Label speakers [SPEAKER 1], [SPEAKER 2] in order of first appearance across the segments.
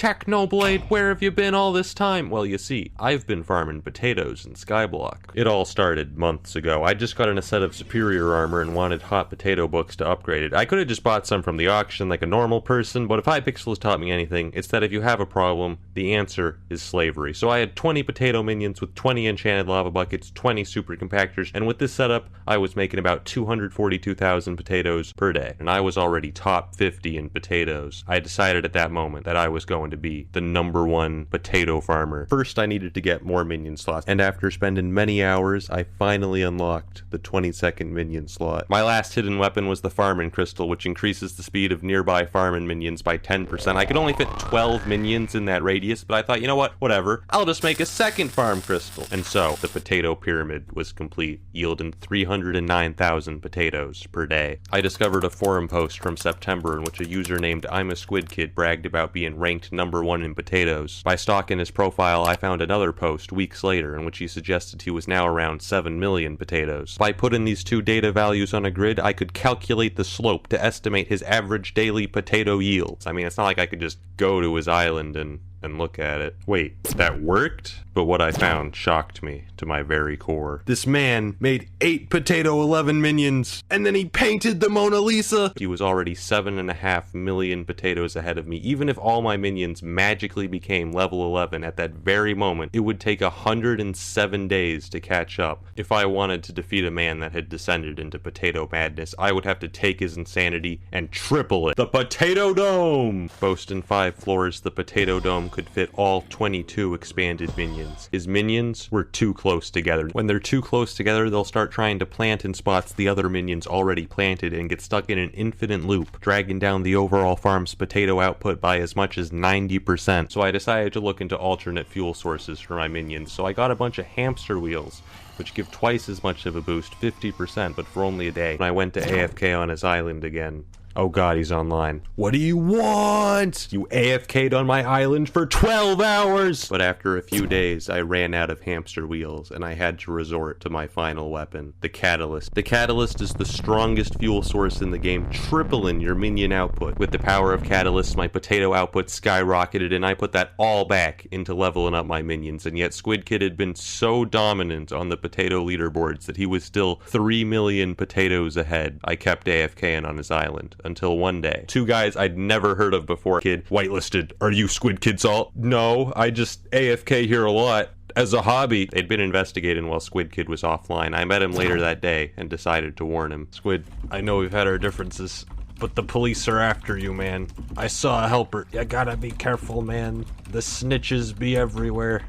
[SPEAKER 1] Technoblade, where have you been all this time? Well, you see, I've been farming potatoes in Skyblock. It all started months ago. I just got in a set of superior armor and wanted hot potato books to upgrade it. I could have just bought some from the auction like a normal person, but if Hypixel has taught me anything, it's that if you have a problem, the answer is slavery. So I had 20 potato minions with 20 enchanted lava buckets, 20 super compactors, and with this setup, I was making about 242,000 potatoes per day. And I was already top 50 in potatoes. I decided at that moment that I was going to be the #1 potato farmer. First, I needed to get more minion slots, and after spending many hours, I finally unlocked the 22nd minion slot. My last hidden weapon was the farming crystal, which increases the speed of nearby farming minions by 10%. I could only fit 12 minions in that radius, but I thought, you know what, whatever, I'll just make a second farm crystal. And so, the potato pyramid was complete, yielding 309,000 potatoes per day. I discovered a forum post from September in which a user named I'm a Squid Kid bragged about being ranked #1 in potatoes. By stalking his profile, I found another post weeks later in which he suggested he was now around 7 million potatoes. By putting these two data values on a grid, I could calculate the slope to estimate his average daily potato yields. I mean, it's not like I could just go to his island and look at it. Wait, that worked? But what I found shocked me to my very core. This man made 8 potato 11 minions, and then he painted the Mona Lisa! He was already 7.5 million potatoes ahead of me. Even if all my minions magically became level 11 at that very moment, it would take 107 days to catch up. If I wanted to defeat a man that had descended into potato madness, I would have to take his insanity and triple it. The Potato Dome! Boasting 5 floors, the Potato Dome could fit all 22 expanded minions. His minions were too close together. When they're too close together, they'll start trying to plant in spots the other minions already planted and get stuck in an infinite loop, dragging down the overall farm's potato output by as much as 90%. So I decided to look into alternate fuel sources for my minions. So I got a bunch of hamster wheels, which give twice as much of a boost, 50%, but for only a day. When I went to AFK on his island again. Oh god, he's online. What do you want? You AFK'd on my island for 12 hours! But after a few days, I ran out of hamster wheels, and I had to resort to my final weapon, the Catalyst. The Catalyst is the strongest fuel source in the game, tripling your minion output. With the power of Catalyst, my potato output skyrocketed, and I put that all back into leveling up my minions, and yet Squid Kid had been so dominant on the potato leaderboards that he was still 3 million potatoes ahead. I kept AFKing on his island. Until one day, 2 guys I'd never heard of before. Kid, whitelisted. Are you Squid Kid Salt? No, I just AFK here a lot. As a hobby. They'd been investigating while Squid Kid was offline. I met him later that day and decided to warn him. Squid, I know we've had our differences, but the police are after you, man. I saw a helper. You gotta be careful, man. The snitches be everywhere.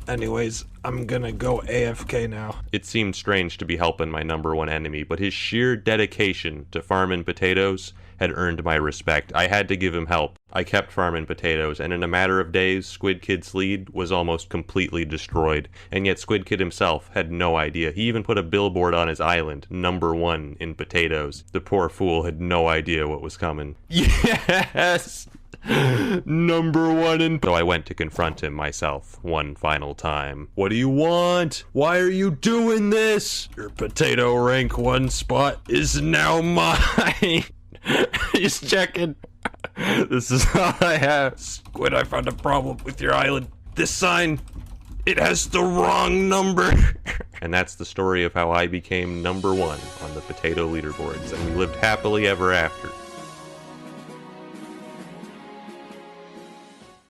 [SPEAKER 1] Anyways, I'm gonna go AFK now. It seemed strange to be helping my #1 enemy, but his sheer dedication to farming potatoes had earned my respect. I had to give him help. I kept farming potatoes, and in a matter of days, Squid Kid's lead was almost completely destroyed. And yet Squid Kid himself had no idea. He even put a billboard on his island, #1 in potatoes. The poor fool had no idea what was coming. Yes! #1 in... So I went to confront him myself one final time. What do you want? Why are you doing this? Your potato rank 1 spot is now mine. He's checking. This is all I have. Squid, I found a problem with your island. This sign, it has the wrong number. And that's the story of how I became #1 on the potato leaderboards, and we lived happily ever after.